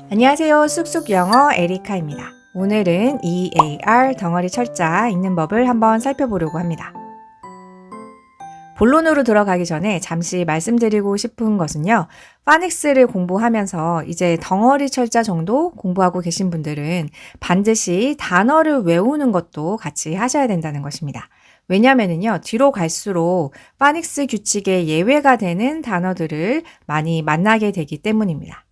안녕하세요. 쑥쑥 영어 에리카입니다. 오늘은 EAR 덩어리 철자 읽는 법을 한번 살펴보려고 합니다. 본론으로 들어가기 전에 잠시 말씀드리고 싶은 것은요. 파닉스를 공부하면서 이제 덩어리 철자 정도 공부하고 계신 분들은 반드시 단어를 외우는 것도 같이 하셔야 된다는 것입니다. 왜냐면은요, 뒤로 갈수록 파닉스 규칙의 예외가 되는 단어들을 많이 만나게 되기 때문입니다.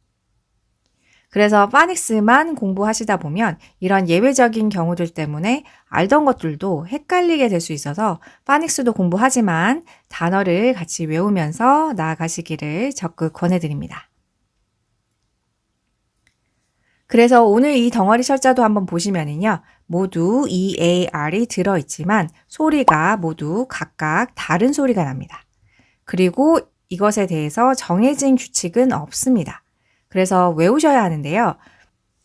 그래서 파닉스만 공부하시다 보면 이런 예외적인 경우들 때문에 알던 것들도 헷갈리게 될 수 있어서 파닉스도 공부하지만 단어를 같이 외우면서 나아가시기를 적극 권해드립니다. 그래서 오늘 이 덩어리 철자도 한번 보시면은요. 모두 EAR이 들어있지만 소리가 모두 각각 다른 소리가 납니다. 그리고 이것에 대해서 정해진 규칙은 없습니다. 그래서 외우셔야 하는데요.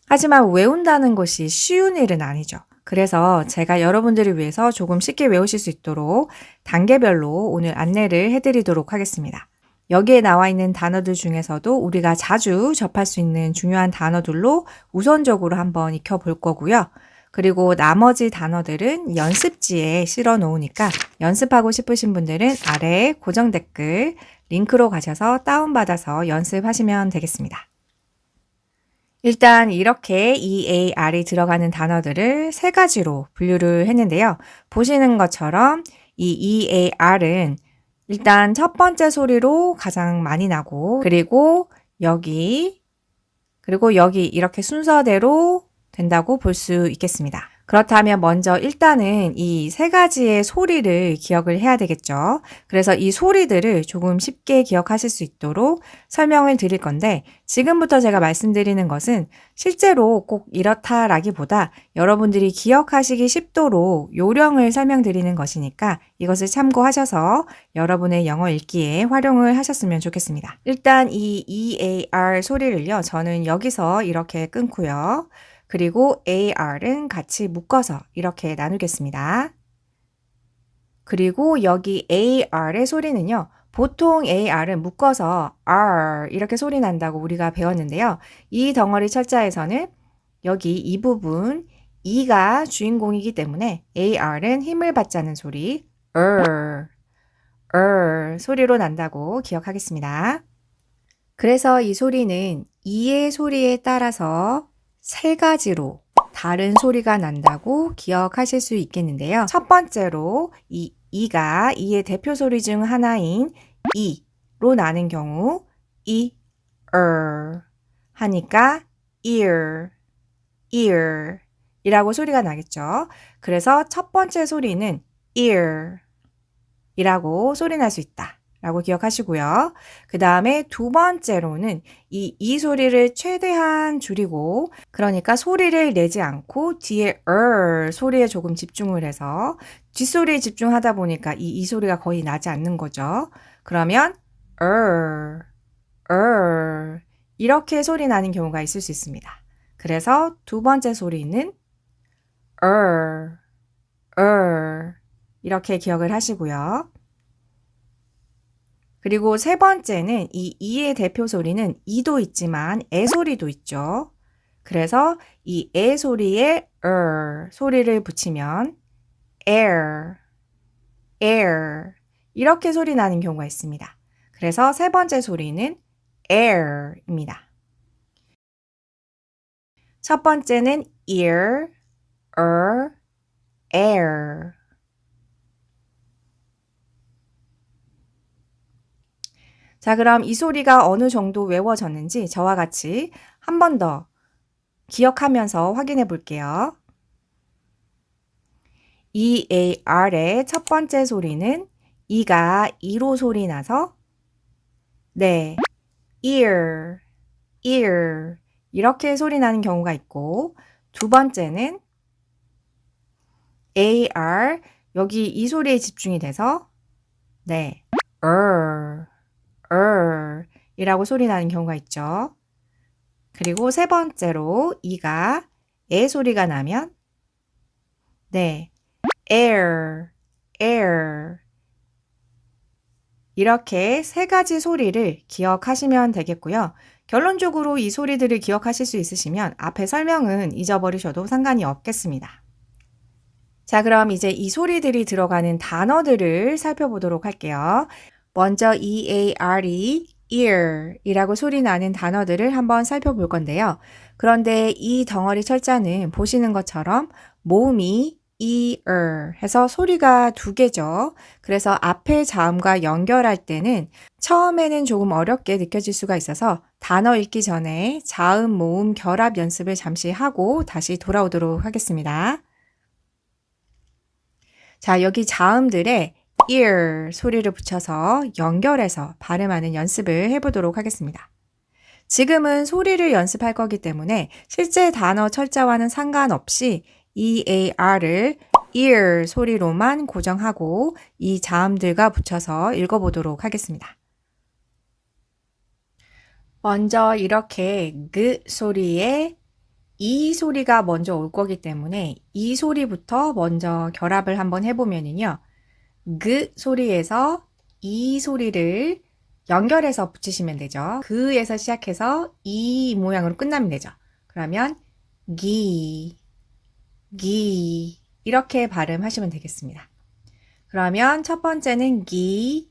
하지만 외운다는 것이 쉬운 일은 아니죠. 그래서 제가 여러분들을 위해서 조금 쉽게 외우실 수 있도록 단계별로 오늘 안내를 해드리도록 하겠습니다. 여기에 나와 있는 단어들 중에서도 우리가 자주 접할 수 있는 중요한 단어들로 우선적으로 한번 익혀볼 거고요. 그리고 나머지 단어들은 연습지에 실어 놓으니까 연습하고 싶으신 분들은 아래 고정 댓글 링크로 가셔서 다운받아서 연습하시면 되겠습니다. 일단 이렇게 EAR이 들어가는 단어들을 세 가지로 분류를 했는데요. 보시는 것처럼 이 EAR은 일단 첫 번째 소리로 가장 많이 나고 그리고 여기 이렇게 순서대로 된다고 볼 수 있겠습니다. 그렇다면 먼저 일단은 이 세 가지의 소리를 기억을 해야 되겠죠. 그래서 이 소리들을 조금 쉽게 기억하실 수 있도록 설명을 드릴 건데 지금부터 제가 말씀드리는 것은 실제로 꼭 이렇다라기보다 여러분들이 기억하시기 쉽도록 요령을 설명드리는 것이니까 이것을 참고하셔서 여러분의 영어 읽기에 활용을 하셨으면 좋겠습니다. 일단 이 EAR 소리를요. 저는 여기서 이렇게 끊고요. 그리고 AR은 같이 묶어서 이렇게 나누겠습니다. 그리고 여기 AR의 소리는요. 보통 AR은 묶어서 R 이렇게 소리 난다고 우리가 배웠는데요. 이 덩어리 철자에서는 여기 이 부분 E가 주인공이기 때문에 AR은 힘을 받지 않는 소리 소리로 난다고 기억하겠습니다. 그래서 이 소리는 E의 소리에 따라서 세 가지로 다른 소리가 난다고 기억하실 수 있겠는데요. 첫 번째로 이 이가 이의 대표 소리 중 하나인 이로 나는 경우 이 하니까 ear 이라고 소리가 나겠죠. 그래서 첫 번째 소리는 ear 이라고 소리 날 수 있다. 라고 기억하시고요. 그 다음에 두 번째로는 이 소리를 최대한 줄이고 그러니까 소리를 내지 않고 뒤에 소리에 조금 집중을 해서 뒷소리에 집중하다 보니까 이 소리가 거의 나지 않는 거죠. 그러면 이렇게 소리 나는 경우가 있을 수 있습니다. 그래서 두 번째 소리는 이렇게 기억을 하시고요. 그리고 세 번째는 이 이의 대표 소리는 이도 있지만 에 소리도 있죠. 그래서 이 에 소리에 소리를 붙이면 air 이렇게 소리 나는 경우가 있습니다. 그래서 세 번째 소리는 air입니다. 첫 번째는 ear, air. 자, 그럼 이 소리가 어느 정도 외워졌는지 저와 같이 한 번 더 기억하면서 확인해 볼게요. EAR의 첫 번째 소리는 이가 이로 소리 나서 네, ear 이렇게 소리 나는 경우가 있고 두 번째는 AR 여기 이 소리에 집중이 돼서 네, 이라고 소리 나는 경우가 있죠. 그리고 세 번째로 이가 에 소리가 나면 네, air 이렇게 세 가지 소리를 기억하시면 되겠고요. 결론적으로 이 소리들을 기억하실 수 있으시면 앞에 설명은 잊어버리셔도 상관이 없겠습니다. 자, 그럼 이제 이 소리들이 들어가는 단어들을 살펴보도록 할게요. 먼저 EARE, ear 이라고 소리 나는 단어들을 한번 살펴볼 건데요. 그런데 이 덩어리 철자는 보시는 것처럼 모음이 ear 해서 소리가 두 개죠. 그래서 앞에 자음과 연결할 때는 처음에는 조금 어렵게 느껴질 수가 있어서 단어 읽기 전에 자음, 모음 결합 연습을 잠시 하고 다시 돌아오도록 하겠습니다. 자, 여기 자음들에 ear 소리를 붙여서 연결해서 발음하는 연습을 해보도록 하겠습니다. 지금은 소리를 연습할 거기 때문에 실제 단어 철자와는 상관없이 EAR을 ear 소리로만 고정하고 이 자음들과 붙여서 읽어보도록 하겠습니다. 먼저 이렇게 그 소리에 이 소리가 먼저 올 거기 때문에 이 소리부터 먼저 결합을 한번 해보면요. 그 소리에서 이 소리를 연결해서 붙이시면 되죠. 그에서 시작해서 이 모양으로 끝나면 되죠. 그러면 기 이렇게 발음하시면 되겠습니다. 그러면 첫 번째는 기,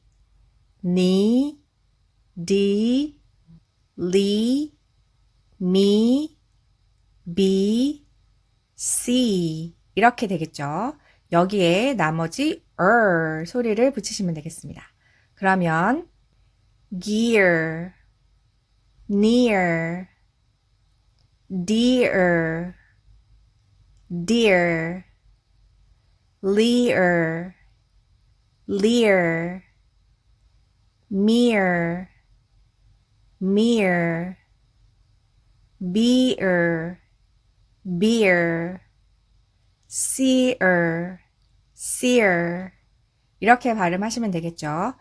니, 디, 리, 미, 비, 시 이렇게 되겠죠. 여기에 나머지 소리를 붙이시면 되겠습니다. 그러면 gear, near, dear, dear, leer, leer, mirror, mirror, beer, beer, seer, seer 이렇게 발음하시면 되겠죠.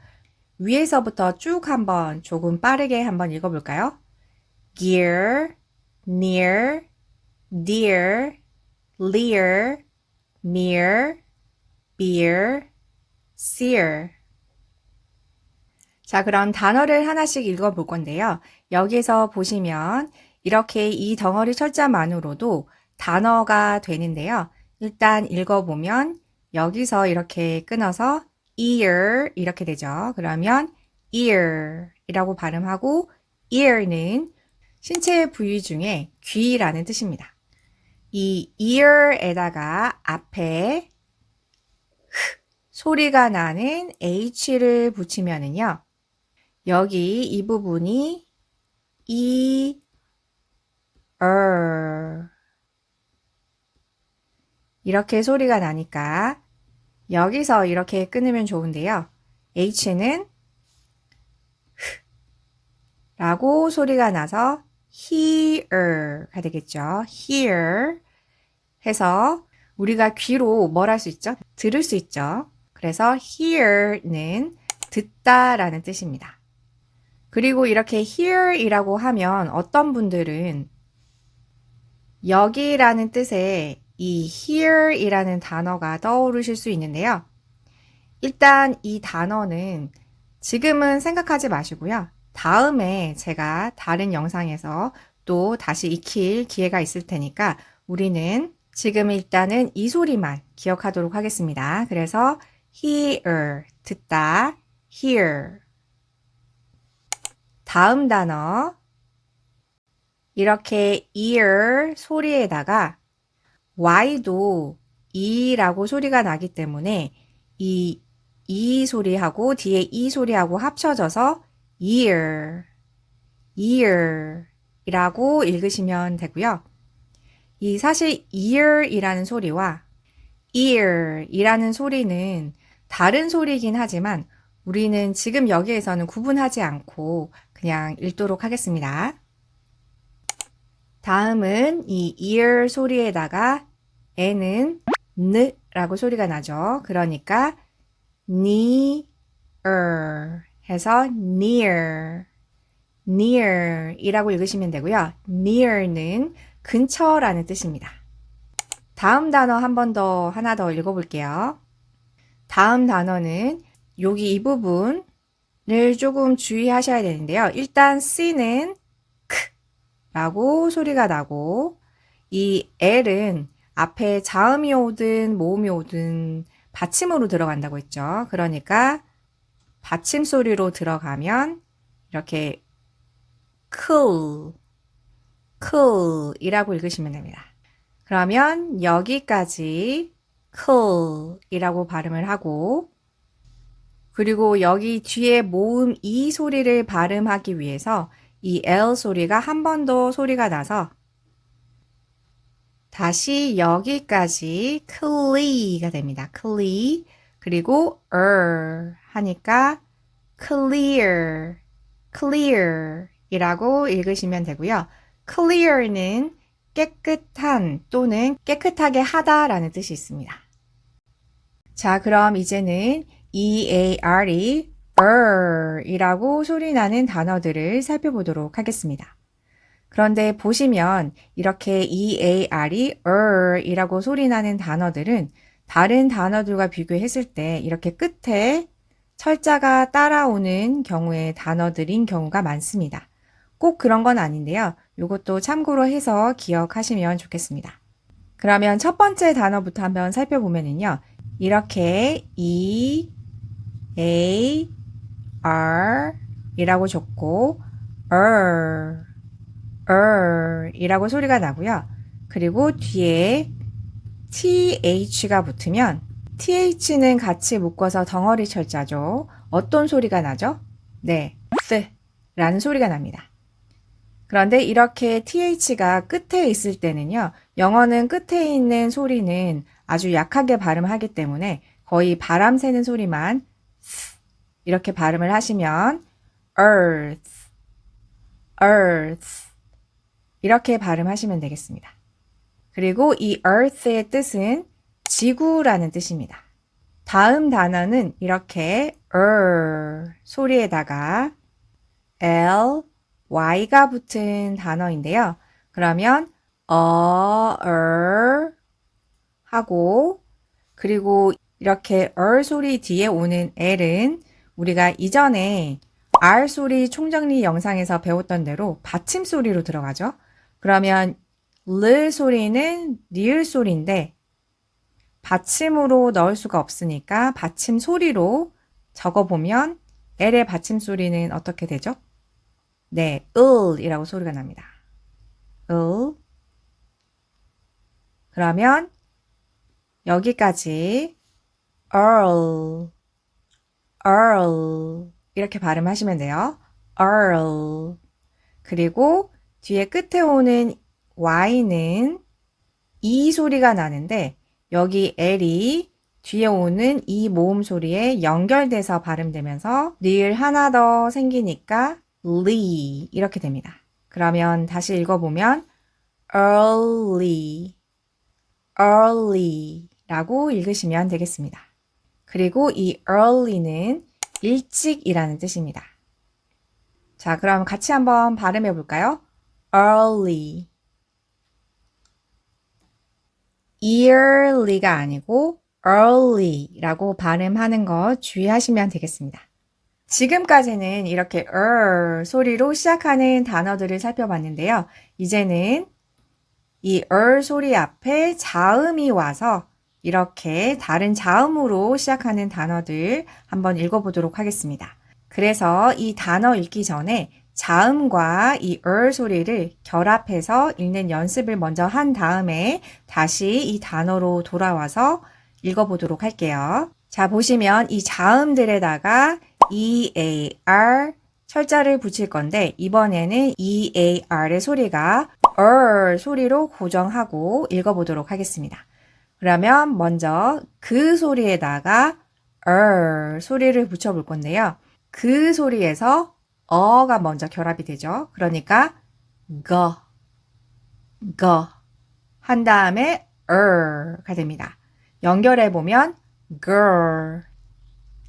위에서부터 쭉 한번 조금 빠르게 한번 읽어볼까요? gear, near, dear, leer, mirror, beer, seer 자, 그럼 단어를 하나씩 읽어볼 건데요. 여기서 보시면 이렇게 이 덩어리 철자만으로도 단어가 되는데요. 일단 읽어보면 여기서 이렇게 끊어서 ear 이렇게 되죠. 그러면 ear 이라고 발음하고 ear는 신체 부위 중에 귀라는 뜻입니다. 이 ear에다가 앞에 소리가 나는 h를 붙이면은요. 여기 이 부분이 이렇게 소리가 나니까 여기서 이렇게 끊으면 좋은데요. H는 라고 소리가 나서 hear가 되겠죠. hear 해서 우리가 귀로 뭘 할 수 있죠? 들을 수 있죠. 그래서 hear는 듣다라는 뜻입니다. 그리고 이렇게 hear이라고 하면 어떤 분들은 여기라는 뜻의 이 here이라는 단어가 떠오르실 수 있는데요. 일단 이 단어는 지금은 생각하지 마시고요. 다음에 제가 다른 영상에서 또 다시 익힐 기회가 있을 테니까 우리는 지금 일단은 이 소리만 기억하도록 하겠습니다. 그래서 hear, 듣다, hear. 다음 단어 이렇게 ear 소리에다가 Y도 E라고 소리가 나기 때문에 이 소리하고 뒤에 이 소리하고 합쳐져서 ear 이라고 읽으시면 되고요. 이 사실 ear이라는 소리와 ear이라는 소리는 다른 소리이긴 하지만 우리는 지금 여기에서는 구분하지 않고 그냥 읽도록 하겠습니다. 다음은 이 ear 소리에다가 에는 느라고 소리가 나죠. 그러니까 near 해서 near 이라고 읽으시면 되고요. near는 근처라는 뜻입니다. 다음 단어 하나 더 읽어볼게요. 다음 단어는 여기 이 부분을 조금 주의하셔야 되는데요. 일단 C는 크 라고 소리가 나고, 이 L은 앞에 자음이 오든 모음이 오든 받침으로 들어간다고 했죠. 그러니까 받침 소리로 들어가면 이렇게 cool, cool 이라고 읽으시면 됩니다. 그러면 여기까지 cool 이라고 발음을 하고, 그리고 여기 뒤에 모음 E 소리를 발음하기 위해서 이 L 소리가 한 번 더 소리가 나서 다시 여기까지 clear가 됩니다. clear. 그리고 하니까 clear, clear 이라고 읽으시면 되고요. clear는 깨끗한 또는 깨끗하게 하다라는 뜻이 있습니다. 자, 그럼 이제는 EAR이 이라고 소리 나는 단어들을 살펴보도록 하겠습니다. 그런데 보시면 이렇게 EAR이 이라고 소리 나는 단어들은 다른 단어들과 비교했을 때 이렇게 끝에 철자가 따라오는 경우의 단어들인 경우가 많습니다. 꼭 그런 건 아닌데요. 이것도 참고로 해서 기억하시면 좋겠습니다. 그러면 첫 번째 단어부터 한번 살펴보면요. 이렇게 EAR 이라고 적고 이라고 소리가 나고요. 그리고 뒤에 TH가 붙으면 TH는 같이 묶어서 덩어리 철자죠. 어떤 소리가 나죠? 네, 라는 소리가 납니다. 그런데 이렇게 TH가 끝에 있을 때는요. 영어는 끝에 있는 소리는 아주 약하게 발음하기 때문에 거의 바람 새는 소리만 이렇게 발음을 하시면 earth 이렇게 발음하시면 되겠습니다. 그리고 이 earth의 뜻은 지구라는 뜻입니다. 다음 단어는 이렇게 소리에다가 Y가 붙은 단어인데요. 그러면 하고 그리고 이렇게 소리 뒤에 오는 L은 우리가 이전에 R 소리 총정리 영상에서 배웠던 대로 받침 소리로 들어가죠. 그러면 르 소리는 리을 소리인데 받침으로 넣을 수가 없으니까 받침 소리로 적어보면 L의 받침 소리는 어떻게 되죠? 네, 이라고 소리가 납니다. 그러면 여기까지 earl 이렇게 발음하시면 돼요. earl. 그리고 뒤에 끝에 오는 Y는 E 소리가 나는데 여기 L이 뒤에 오는 이 모음 소리에 연결돼서 발음되면서 리을 하나 더 생기니까 리 이렇게 됩니다. 그러면 다시 읽어보면 early 라고 읽으시면 되겠습니다. 그리고 이 early는 일찍이라는 뜻입니다. 자, 그럼 같이 한번 발음해 볼까요? early. early가 아니고 early라고 발음하는 거 주의하시면 되겠습니다. 지금까지는 이렇게 소리로 시작하는 단어들을 살펴봤는데요. 이제는 이 소리 앞에 자음이 와서 이렇게 다른 자음으로 시작하는 단어들 한번 읽어보도록 하겠습니다. 그래서 이 단어 읽기 전에 자음과 이 소리를 결합해서 읽는 연습을 먼저 한 다음에 다시 이 단어로 돌아와서 읽어보도록 할게요. 자, 보시면 이 자음들에다가 EAR 철자를 붙일 건데 이번에는 EAR의 소리가 소리로 고정하고 읽어보도록 하겠습니다. 그러면 먼저 그 소리에다가 소리를 붙여볼 건데요. 그 소리에서 가 먼저 결합이 되죠. 그러니까 한 다음에 가 됩니다. 연결해보면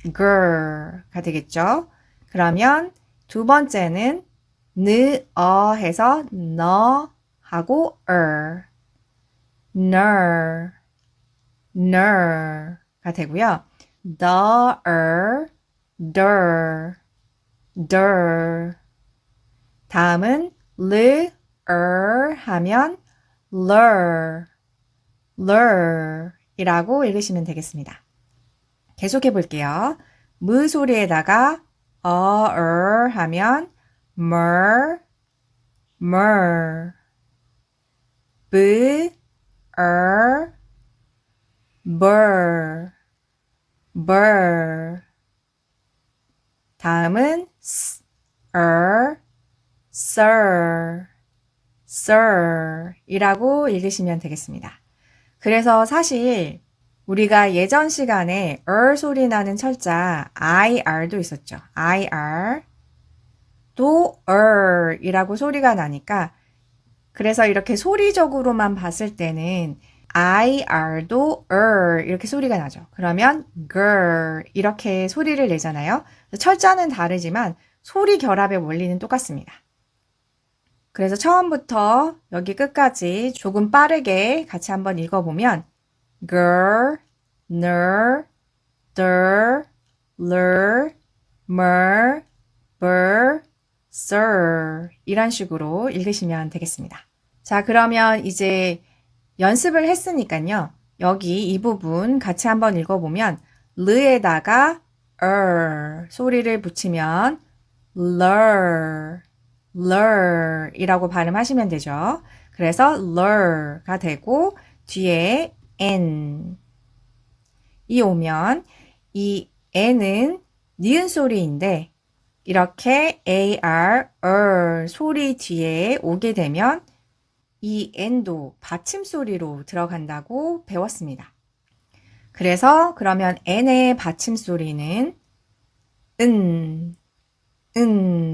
girl가 되겠죠. 그러면 두 번째는 해서 너 하고 ner가 되고요. der 다음은 하면 lur, lur 이라고 읽으시면 되겠습니다. 계속해 볼게요. 무 소리에다가 하면 mur, mur, b, burr, burr. 다음은 sir, sir 이라고 읽으시면 되겠습니다. 그래서 사실 우리가 예전 시간에 소리 나는 철자 IR도 있었죠. IR 또 이라고 소리가 나니까 그래서 이렇게 소리적으로만 봤을 때는 IR도 이렇게 소리가 나죠. 그러면 girl 이렇게 소리를 내잖아요. 철자는 다르지만 소리 결합의 원리는 똑같습니다. 그래서 처음부터 여기 끝까지 조금 빠르게 같이 한번 읽어보면 girl, ner, der, ler, mer, ber, sir 이런 식으로 읽으시면 되겠습니다. 자, 그러면 이제 연습을 했으니까요. 여기 이 부분 같이 한번 읽어보면 르에다가 소리를 붙이면 lur, lur 이라고 발음하시면 되죠. 그래서 lur가 되고 뒤에 n 이 오면 이 n은 니은 소리인데 이렇게 ar, 소리 뒤에 오게 되면 이 n도 받침 소리로 들어간다고 배웠습니다. 그래서 그러면 n의 받침 소리는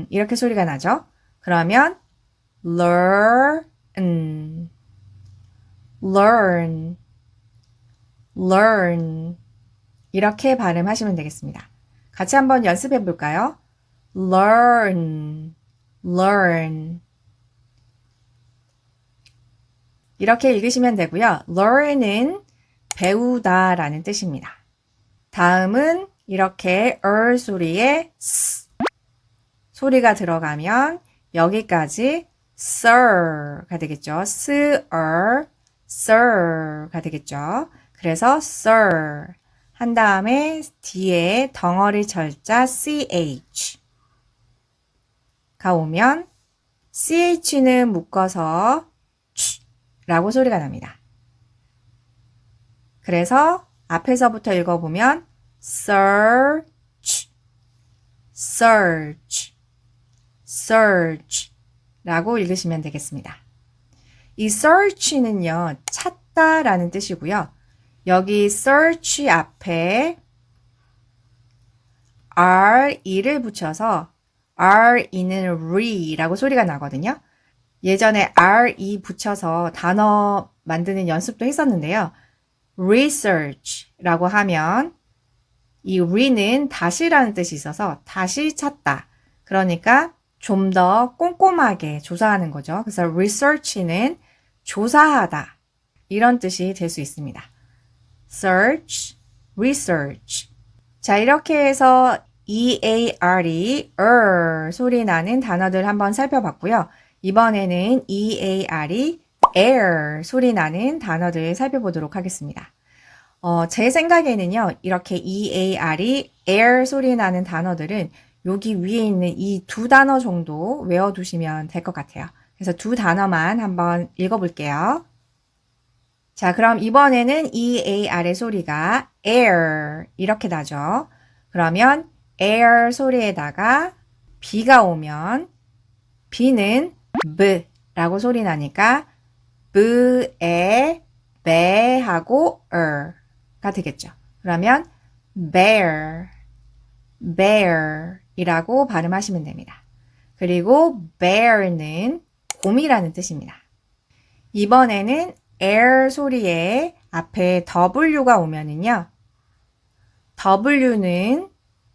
이렇게 소리가 나죠. 그러면 learn, learn, learn 이렇게 발음하시면 되겠습니다. 같이 한번 연습해 볼까요? learn, learn 이렇게 읽으시면 되고요. learn은 배우다 라는 뜻입니다. 다음은 이렇게 소리에 s 소리가 들어가면 여기까지 sir가 되겠죠. sir가 되겠죠. 그래서 sir 한 다음에 뒤에 덩어리 철자 ch가 오면 ch는 묶어서 라고 소리가 납니다. 그래서 앞에서부터 읽어보면 search, search, search 라고 읽으시면 되겠습니다. 이 search는요, 찾다 라는 뜻이고요. 여기 search 앞에 re를 붙여서 re는 re 라고 소리가 나거든요. 예전에 re 붙여서 단어 만드는 연습도 했었는데요. research라고 하면 이 re는 다시라는 뜻이 있어서 다시 찾다. 그러니까 좀 더 꼼꼼하게 조사하는 거죠. 그래서 research는 조사하다. 이런 뜻이 될 수 있습니다. search, research. 자, 이렇게 해서 EAR이 소리 나는 단어들 한번 살펴봤고요. 이번에는 EAR이 air 소리 나는 단어들 살펴보도록 하겠습니다. 제 생각에는요, 이렇게 EAR이 air 소리 나는 단어들은 여기 위에 있는 이 두 단어 정도 외워두시면 될 것 같아요. 그래서 두 단어만 한번 읽어볼게요. 자, 그럼 이번에는 EAR의 소리가 air 이렇게 나죠. 그러면 air 소리에다가 B가 오면 B는 B라고 소리 나니까 B에 배 하고 가 되겠죠. 그러면 bear, bear 이라고 발음하시면 됩니다. 그리고 bear는 곰이라는 뜻입니다. 이번에는 air 소리에 앞에 W가 오면은요. W는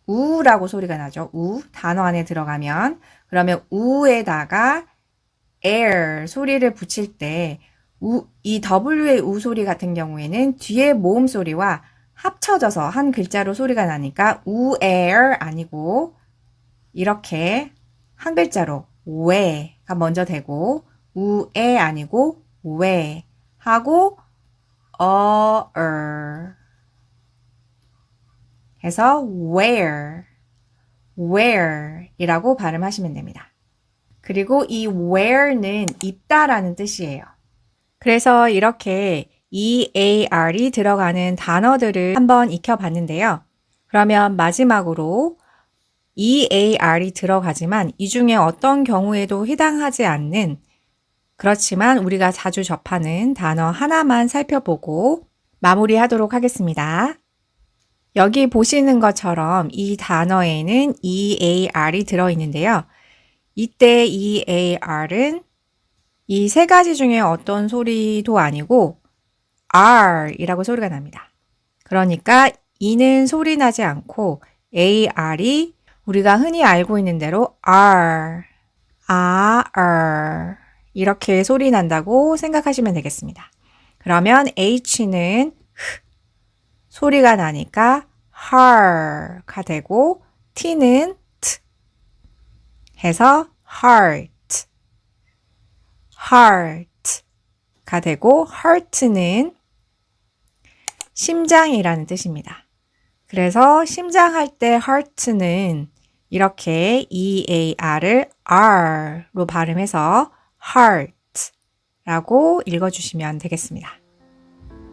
우라고 소리가 나죠. 우 단어 안에 들어가면 그러면 우에다가 air 소리를 붙일 때 이 W의 우 소리 같은 경우에는 뒤에 모음 소리와 합쳐져서 한 글자로 소리가 나니까 우에어 아니고 이렇게 한 글자로 we가 먼저 되고 우에 아니고 왜 하고 해서 where 이라고 발음하시면 됩니다. 그리고 이 where는 있다라는 뜻이에요. 그래서 이렇게 EAR이 들어가는 단어들을 한번 익혀봤는데요. 그러면 마지막으로 EAR이 들어가지만 이 중에 어떤 경우에도 해당하지 않는 그렇지만 우리가 자주 접하는 단어 하나만 살펴보고 마무리하도록 하겠습니다. 여기 보시는 것처럼 이 단어에는 EAR이 들어있는데요. 이때 EAR은 이 세 가지 중에 어떤 소리도 아니고 R이라고 소리가 납니다. 그러니까 E는 소리 나지 않고 AR이 우리가 흔히 알고 있는 대로 R 이렇게 소리 난다고 생각하시면 되겠습니다. 그러면 H는 소리가 나니까 R가 되고 T는 T 해서 heart가 되고 heart는 심장이라는 뜻입니다. 그래서 심장할 때 heart는 이렇게 EAR을 R로 발음해서 heart라고 읽어주시면 되겠습니다.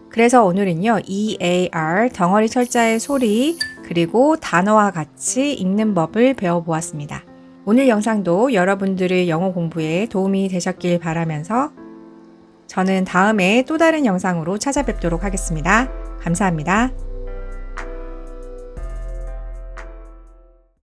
그래서 오늘은요, EAR 덩어리 철자의 소리 그리고 단어와 같이 읽는 법을 배워보았습니다. 오늘 영상도 여러분들의 영어 공부에 도움이 되셨길 바라면서 저는 다음에 또 다른 영상으로 찾아뵙도록 하겠습니다. 감사합니다.